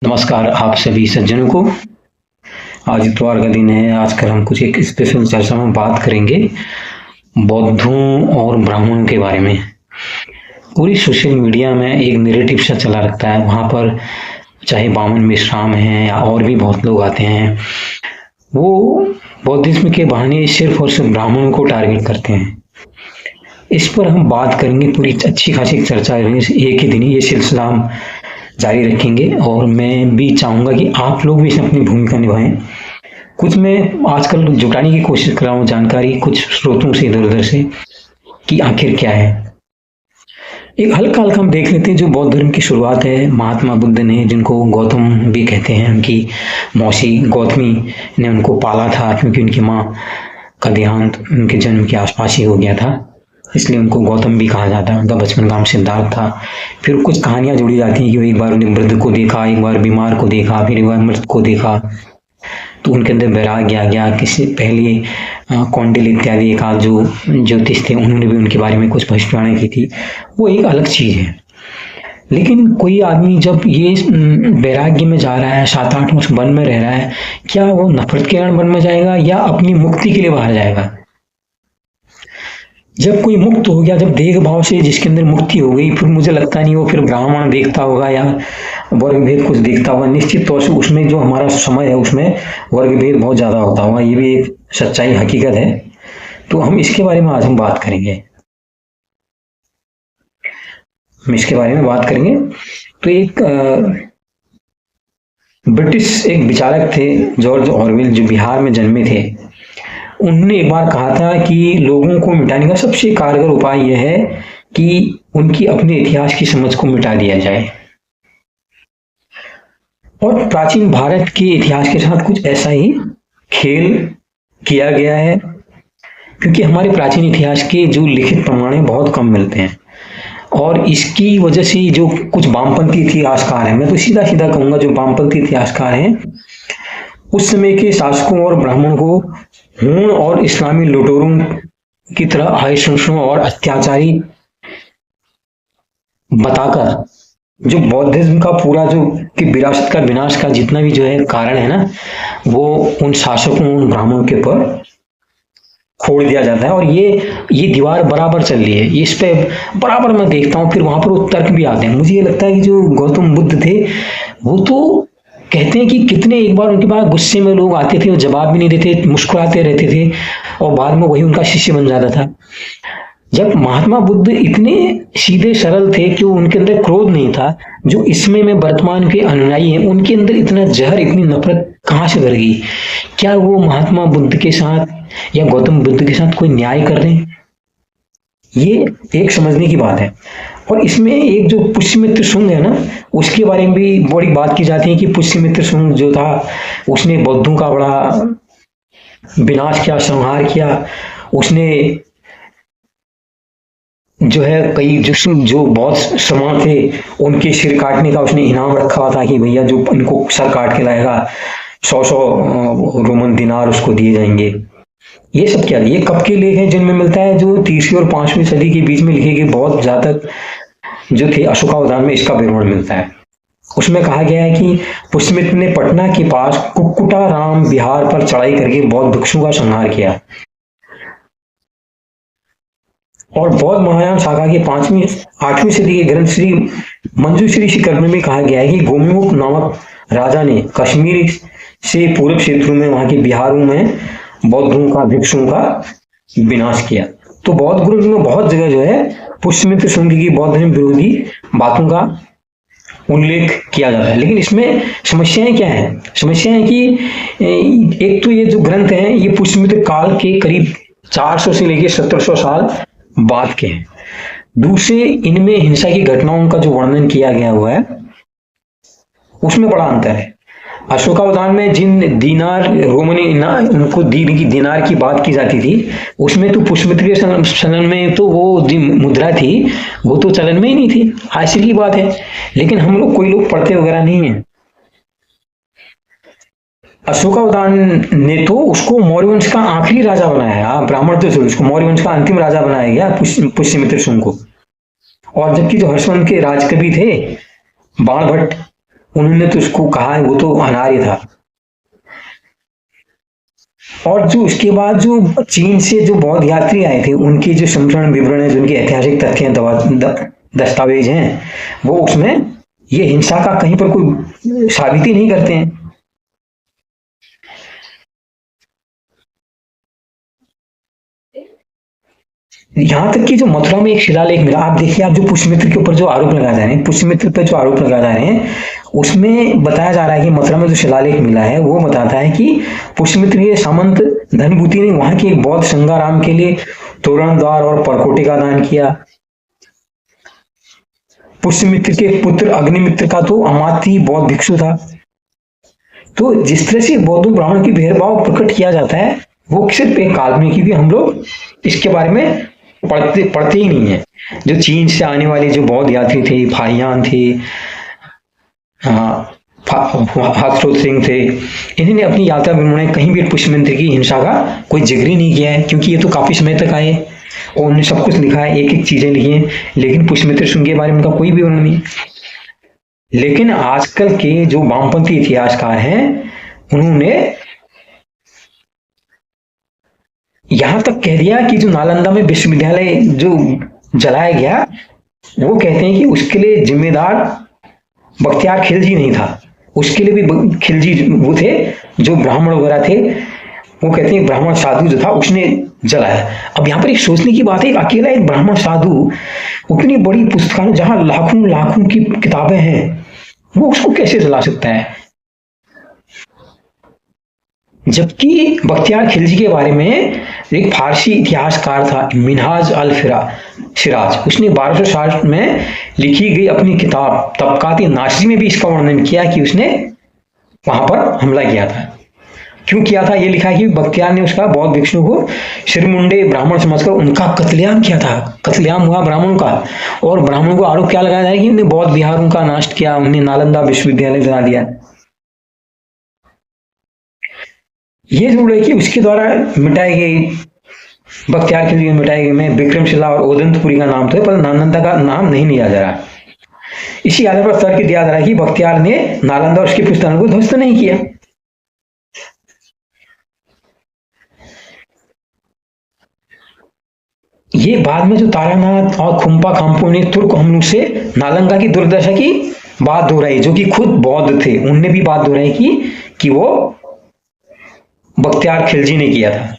नमस्कार आप सभी सज्जनों को। आज इतवार का दिन है। आजकल हम कुछ एक स्पेशल चर्चा में बात करेंगे बौद्धों और ब्राह्मणों के बारे में। पूरी सोशल मीडिया में एक नैरेटिव सा चला रखता है, वहाँ पर चाहे बामन मिश्राम हैं या और भी बहुत लोग आते हैं, वो बौद्धिज्म के बहाने सिर्फ और सिर्फ ब्राह्मणों को टारगेट करते हैं। इस पर हम बात करेंगे, पूरी अच्छी खासी चर्चा करेंगे। एक ही दिन ये सिलसिला हम जारी रखेंगे और मैं भी चाहूँगा कि आप लोग भी इसमें अपनी भूमिका निभाएं। कुछ मैं आजकल जुटाने की कोशिश कर रहा हूँ जानकारी कुछ स्रोतों से, इधर उधर से, कि आखिर क्या है। एक हल्का हल्का हम देख लेते हैं। जो बौद्ध धर्म की शुरुआत है महात्मा बुद्ध ने, जिनको गौतम भी कहते हैं, उनकी मौसी गौतमी ने उनको पाला था, क्योंकि उनकी माँ का देहांत उनके जन्म के आसपास ही हो गया था, इसलिए उनको गौतम भी कहा जाता है। उनका बचपन का नाम सिद्धार्थ था। फिर कुछ कहानियां जुड़ी जाती हैं कि वो एक बार उन्हें वृद्ध को देखा, एक बार बीमार को देखा, फिर एक बार मृत को देखा, तो उनके अंदर वैराग्य आ गया। किसी पहले कौंडिल इत्यादि एक आध जो ज्योतिष थे, उन्होंने भी उनके बारे में कुछ भविष्यवाणी की थी। वो एक अलग चीज है। लेकिन कोई आदमी जब ये वैराग्य में जा रहा है, 7-8 वर्ष वन में रह रहा है, क्या वो नफरत के कारण वन में जाएगा या अपनी मुक्ति के लिए बाहर जाएगा? जब कोई मुक्त हो गया, जब देह भाव से जिसके अंदर मुक्ति हो गई, फिर मुझे लगता नहीं वो फिर ब्राह्मण देखता होगा या वर्ग भेद कुछ देखता होगा। निश्चित तौर से उसमें जो हमारा समय है उसमें वर्ग भेद बहुत ज्यादा होता होगा। ये भी एक सच्चाई हकीकत है। तो हम इसके बारे में आज हम बात करेंगे। तो एक ब्रिटिश एक विचारक थे जॉर्ज ऑरवेल, जो बिहार में जन्मे थे। उन्होंने एक बार कहा था कि लोगों को मिटाने का सबसे कारगर उपाय यह है कि उनकी अपने इतिहास की समझ को मिटा दिया जाए। और प्राचीन भारत के इतिहास के साथ कुछ ऐसा ही खेल किया गया है, क्योंकि हमारे प्राचीन इतिहास के जो लिखित प्रमाण हैं बहुत कम मिलते हैं। और इसकी वजह से जो कुछ वामपंथी इतिहासकार हैं, मैं तो सीधा सीधा कहूंगा, जो वामपंथी इतिहासकार हैं, उस समय के शासकों और ब्राह्मण को हूण और इस्लामी लुटेरों की तरह आहिस्सों और अत्याचारी बताकर जो बौद्धिज्म का पूरा जो कि विरासत का विनाश का जितना भी जो है कारण है ना, वो उन शासकों, उन ब्राह्मणों के ऊपर खोड़ दिया जाता है। और ये दीवार बराबर चल रही है, इस पे बराबर मैं देखता हूँ। फिर वहां पर वो तर्क भी आते हैं। मुझे ये लगता है कि जो गौतम बुद्ध थे, वो तो कहते हैं कि कितने एक बार उनके पास गुस्से में लोग आते थे और जवाब भी नहीं देते, मुस्कुराते रहते थे, और बाद में वही उनका शिष्य बन जाता था। जब महात्मा बुद्ध इतने सीधे सरल थे कि उनके अंदर क्रोध नहीं था, जो इसमें में वर्तमान के अनुयायी हैं उनके अंदर इतना जहर, इतनी नफरत कहाँ से भर गई? क्या वो महात्मा बुद्ध के साथ या गौतम बुद्ध के साथ कोई न्याय कर रहे हैं? ये एक समझने की बात है। और इसमें एक जो पुष्यमित्र शुंग है ना, उसके बारे में भी बड़ी बात की जाती है कि पुष्यमित्र शुंग जो था, उसने बौद्धों का बड़ा विनाश किया, संहार किया। उसने जो है कई जो बौद्ध समान थे उनके सिर काटने का उसने इनाम रखा हुआ था कि भैया जो इनको सर काट के लाएगा 100 रोमन दिनार उसको दिए जाएंगे। ये सब क्या है? ये कब के लेख हैं जिनमें मिलता है? जो 3वीं और 5वीं सदी के बीच में लिखे गए बौद्ध जातक जो थे, अशोकावदान में इसका विवरण मिलता है। उसमें कहा गया है कि पुष्यमित्र ने पटना के पास कुक्कुटा राम विहार पर चढ़ाई करके बौद्ध भिक्षुओं का संहार किया। और बौद्ध महायान शाखा के 5वीं-8वीं सदी के ग्रंथ श्री मंजूश्री शिखर में भी कहा गया है कि गोमुख नामक राजा ने कश्मीर से पूर्व क्षेत्रों में, वहां के बिहारों में बौद्धों का, भिक्षुओं का विनाश किया। तो बौद्ध ग्रंथ में बहुत जगह जो है पुष्यमित्र शुंग की बौद्ध धर्म विरोधी बातों का उल्लेख किया जाता है। लेकिन इसमें समस्याएं क्या है? समस्या है कि एक तो ये जो ग्रंथ हैं ये पुष्यमित्र काल के करीब 400 से लेकर 1700 साल बाद के हैं। दूसरे, इनमें हिंसा की घटनाओं का जो वर्णन किया गया हुआ है उसमें बड़ा अंतर है। अशोकावदान में जिन दीनार रोमनी उनको दीनार की बात की जाती थी, उसमें तो पुष्यमित्र के चलन में तो वो मुद्रा थी, वो तो चलन में ही नहीं थी। हासिल की बात है। लेकिन हम लोग, कोई लोग पढ़ते वगैरह नहीं है। अशोकावदान ने तो उसको मौर्य वंश का आखिरी राजा बनाया है। ब्राह्मण तो उसको मौर्य वंश का अंतिम राजा बनाया गया पुष्यमित्र शुंग को। और जबकि जो हर्षवंश के राजकवि थे बाणभट्ट, उन्होंने तो उसको कहा है वो तो अनार्य था। और जो उसके बाद जो चीन से जो बौद्ध यात्री आए थे उनके जो संपूर्ण विवरण है, जो उनके ऐतिहासिक तथ्य हैं, दस्तावेज हैं, वो उसमें ये हिंसा का कहीं पर कोई साबित ही नहीं करते हैं। यहाँ तक कि जो मथुरा में एक शिलालेख मिला, आप देखिए, आप जो पुष्यमित्र के ऊपर जो आरोप लगाए जा रहे हैं, पुष्यमित्र पर जो आरोप लगाए जा रहे हैं, उसमें बताया जा रहा है कि मथुरा में जो शिलालेख मिला है वो बताता है कि पुष्यमित्र के सामंत धनभूति ने वहां के एक बौद्ध संगाराम के लिए तोरण द्वार और परकोटे का दान किया। पुष्यमित्र के पुत्र अग्निमित्र का तो अमाती बौद्ध भिक्षु था। तो जिस तरह से बौद्ध ब्राह्मण की भेदभाव प्रकट किया जाता है वो सिर्फ एक काल्पनिक, क्योंकि हम लोग इसके बारे में पढ़ते ही नहीं है। जो चीन से आने वाले जो बौद्ध यात्री थे, फाहियान थे, हाथरस सिंह थे, इन्होंने अपनी यात्रा में कहीं भी पुष्यमित्र की हिंसा का कोई जिक्र ही नहीं किया है, क्योंकि ये तो काफी समय तक आए और उन्होंने सब कुछ लिखा है, एक एक चीजें लिखी हैं, लेकिन पुष्यमित्र सिंह के बारे में उनका कोई भी वर्णन नहीं। लेकिन आजकल के जो वामपंथी इतिहासकार हैं उन्होंने यहां तक कह दिया कि जो नालंदा में विश्वविद्यालय जो जलाया गया, वो कहते हैं कि उसके लिए जिम्मेदार बख्तियार खिलजी नहीं था, उसके लिए भी खिलजी वो थे जो ब्राह्मण वगैरह थे, वो कहते हैं ब्राह्मण साधु जो था उसने जलाया। अब यहाँ पर एक सोचने की बात है, अकेला एक ब्राह्मण साधु उतनी बड़ी पुस्तकालय जहां लाखों लाखों की किताबें हैं, वो उसको कैसे जला सकता है? जबकि बख्तियार खिलजी के बारे में एक फारसी इतिहासकार था मिनहाज अल सिराज, उसने 1260 में लिखी गई अपनी किताब तबकाती नासरी में भी इसका वर्णन किया कि उसने वहां पर हमला किया था। क्यों किया था ये लिखा है कि बख्तियार ने उसका बौद्ध भिक्षु को सिरमुंडे ब्राह्मण समझकर उनका कत्लेआम किया था। कत्लेआम हुआ ब्राह्मणों का, और ब्राह्मणों को आरोप क्या लगाया जाए कि उन्हें बौद्ध विहारों का नाश किया, उन्हें नालंदा विश्वविद्यालय जला दिया। ये जरूर है कि उसके द्वारा मिटाई गई, बख्तियार खिलजी मिटाई गई में विक्रमशिला और ओदंतपुरी का नाम तो है, पर नालंदा का नाम नहीं लिया जा रहा। इसी आधार पर तर्क दिया जा रहा है कि बख्तियार ने नालंदा और उसके पुस्तकों को ध्वस्त नहीं किया। ये बाद में जो तारानाथ और खुम्पा खाम्पू ने तुर्क हमलों से नालंदा की दुर्दशा की बात दोहराई, जो कि खुद बौद्ध थे, उनने भी बात दोहराई कि वो बख्तियार खिलजी ने किया था।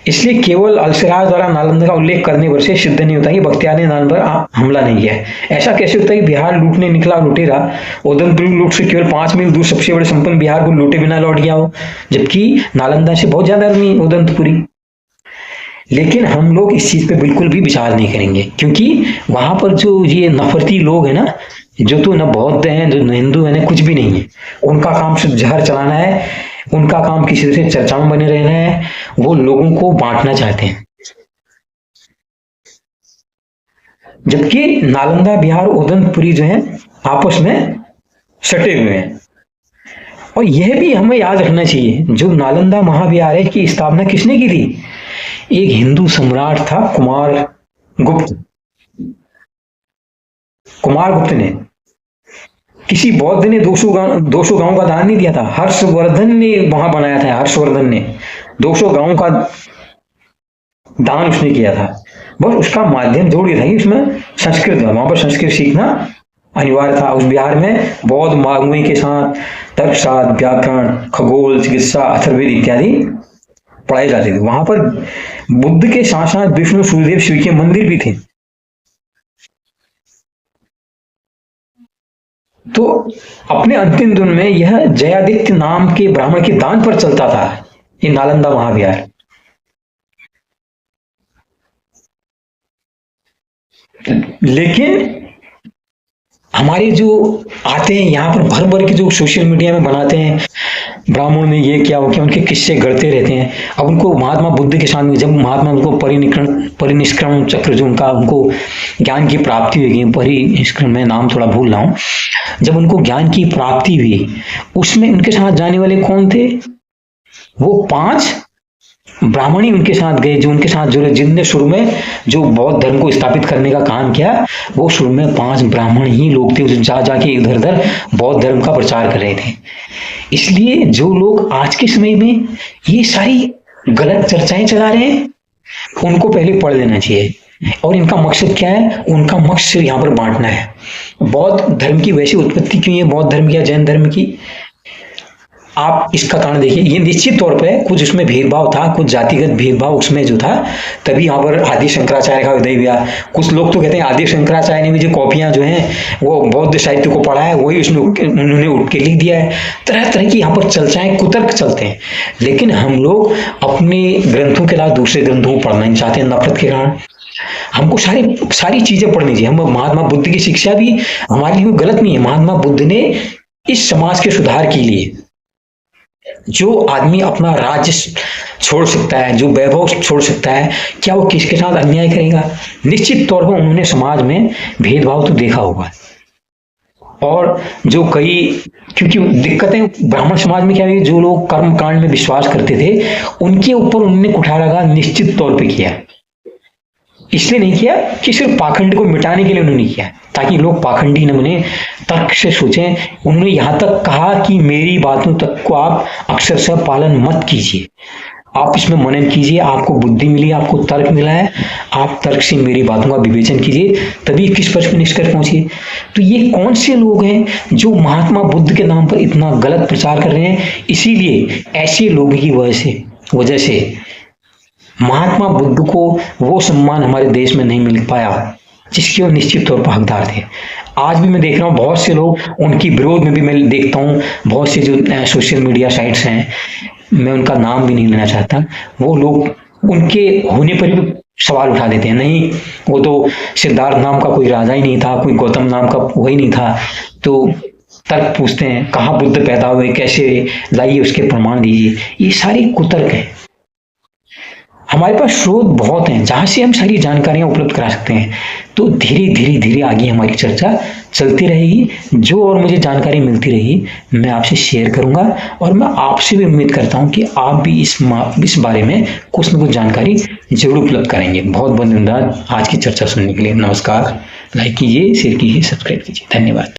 इसलिए केवल अलसिराज द्वारा नालंदा का उल्लेख करने पर से सिद्ध नहीं होता कि बख्तियार ने नालंदा पर हमला नहीं किया। ऐसा कैसे होता है कि बिहार लूटने निकला लुटेरा उदयपुर लूट से केवल 5 मील दूर सबसे बड़े संपन्न बिहार को लूटे बिना लौट गया हो, जबकि नालंदा से बहुत ज्यादा आदमी उदयपुरी। लेकिन हम लोग इस चीज पे बिल्कुल भी विचार नहीं करेंगे, क्योंकि वहां पर जो ये नफरती लोग हैं ना, जो तो न बौद्ध हैं, जो न हिंदू है, कुछ भी नहीं है, उनका काम सिर्फ जहर चलाना है, उनका काम किसी तरह से चर्चा में बने रहना है, वो लोगों को बांटना चाहते हैं। जबकि नालंदा बिहार उदयपुरी जो है आपस में सटे हुए हैं। और यह भी हमें याद रखना चाहिए, जो नालंदा महाविहार की स्थापना किसने की थी? एक हिंदू सम्राट था कुमार गुप्त ने। किसी बौद्ध ने 200 गांव का दान नहीं दिया था, हर्षवर्धन ने वहां बनाया था, हर्षवर्धन ने 200 गांव का दान उसने किया था। बस उसका माध्यम जोड़ ये था कि उसमें संस्कृत, वहां पर संस्कृत सीखना अनिवार्य था। उस बिहार में बौद्ध मागुए के साथ तर्कशास्त्र, व्याकरण, खगोल, चिकित्सा, अथर्ववेद इत्यादि पढ़ाए जाते थे। वहां पर बुद्ध के साथ साथ विष्णु, सूर्यदेव, शिव के मंदिर भी थे। तो अपने अंतिम दिन में यह जयादित्य नाम के ब्राह्मण के दान पर चलता था ये नालंदा महाविहार। लेकिन हमारे जो आते हैं यहाँ पर भर भर के जो सोशल मीडिया में बनाते हैं, ब्राह्मण ने ये क्या हो क्या, उनके किस्से गढ़ते रहते हैं। अब उनको महात्मा बुद्ध के सामने जब महात्मा उनको परिनिष्क्रमण चक्र जो उनको ज्ञान की प्राप्ति हुई, परिनिष्क्रमण में नाम थोड़ा भूल रहा हूँ, जब उनको ज्ञान की प्राप्ति हुई उसमें उनके साथ जाने वाले कौन थे? वो 5 ब्राह्मण ही उनके साथ गए, जो उनके साथ जुड़े, जिनने शुरू में जो बौद्ध धर्म को स्थापित करने का काम किया, वो शुरू में 5 ब्राह्मण ही लोग थे, जो जा जाके इधर उधर बौद्ध धर्म का प्रचार कर रहे थे। इसलिए जो लोग आज के समय में ये सारी गलत चर्चाएं चला रहे हैं, उनको पहले पढ़ लेना चाहिए। और इनका मकसद क्या है? उनका मकसद यहाँ पर बांटना है। बौद्ध धर्म की वैसी उत्पत्ति क्यों है, बौद्ध धर्म या जैन धर्म की, आप इसका कारण देखिए। ये निश्चित तौर पे कुछ उसमें भेदभाव था, कुछ जातिगत भेदभाव उसमें जो था, तभी यहाँ पर आदि शंकराचार्य का उदय हुआ। कुछ लोग तो कहते हैं आदि शंकराचार्य ने भी जो कॉपियां जो हैं वो बौद्ध साहित्य को पढ़ा है, वही उसमें उन्होंने उठ के लिख दिया है। तरह तरह की यहाँ पर चर्चाएं, कुतर्क चलते हैं। लेकिन हम लोग अपने ग्रंथों के अलावा दूसरे ग्रंथों को पढ़ना नहीं चाहते हैं, नफरत के कारण। हमको सारी चीजें पढ़नी चाहिए। हम महात्मा बुद्ध की शिक्षा भी हमारे लिए गलत नहीं है। महात्मा बुद्ध ने इस समाज के सुधार के लिए, जो आदमी अपना राज्य छोड़ सकता है, जो वैभव छोड़ सकता है, क्या वो किसके साथ अन्याय करेगा? निश्चित तौर पर उन्होंने समाज में भेदभाव तो देखा होगा। और जो क्योंकि दिक्कतें ब्राह्मण समाज में क्या हुई, जो लोग कर्म कांड में विश्वास करते थे, उनके ऊपर उन्होंने कुठाराघात निश्चित तौर पे किया। इसलिए नहीं किया कि सिर्फ पाखंड को मिटाने के लिए उन्होंने किया, ताकि लोग पाखंडी न बने, तर्क से सोचें। उन्होंने यहां तक कहा कि मेरी बातों तक को आप अक्षरशः पालन मत कीजिए, आप इसमें मनन कीजिए। आपको बुद्धि मिली, आपको तर्क मिला है, आप तर्क से मेरी बातों का विवेचन कीजिए, तभी किस पक्ष में निष्कर्ष पहुंचिए। तो ये कौन से लोग हैं जो महात्मा बुद्ध के नाम पर इतना गलत प्रचार कर रहे हैं? इसीलिए ऐसे लोगों की वजह से महात्मा बुद्ध को वो सम्मान हमारे देश में नहीं मिल पाया जिसके वो निश्चित तौर पर हकदार थे। आज भी मैं देख रहा हूँ बहुत से लोग उनकी विरोध में भी मैं देखता हूँ। बहुत से जो सोशल मीडिया साइट्स हैं, मैं उनका नाम भी नहीं लेना चाहता, वो लोग उनके होने पर भी सवाल उठा देते हैं। नहीं, वो तो सिद्धार्थ नाम का कोई राजा ही नहीं था, कोई गौतम नाम का वही नहीं था। तो तर्क पूछते हैं, कहाँ बुद्ध पैदा हुए, कैसे, लाइए उसके प्रमाण दीजिए। ये सारी कुतर्क है। हमारे पास स्रोत बहुत हैं जहां से हम सारी जानकारियां उपलब्ध करा सकते हैं। तो धीरे धीरे आगे हमारी चर्चा चलती रहेगी। जो और मुझे जानकारी मिलती रहेगी मैं आपसे शेयर करूंगा, और मैं आपसे भी उम्मीद करता हूं कि आप भी इस बारे में कुछ न कुछ जानकारी जरूर उपलब्ध करेंगे। बहुत बहुत धन्यवाद आज की चर्चा सुनने के लिए। नमस्कार। लाइक कीजिए, शेयर कीजिए, सब्सक्राइब कीजिए। धन्यवाद।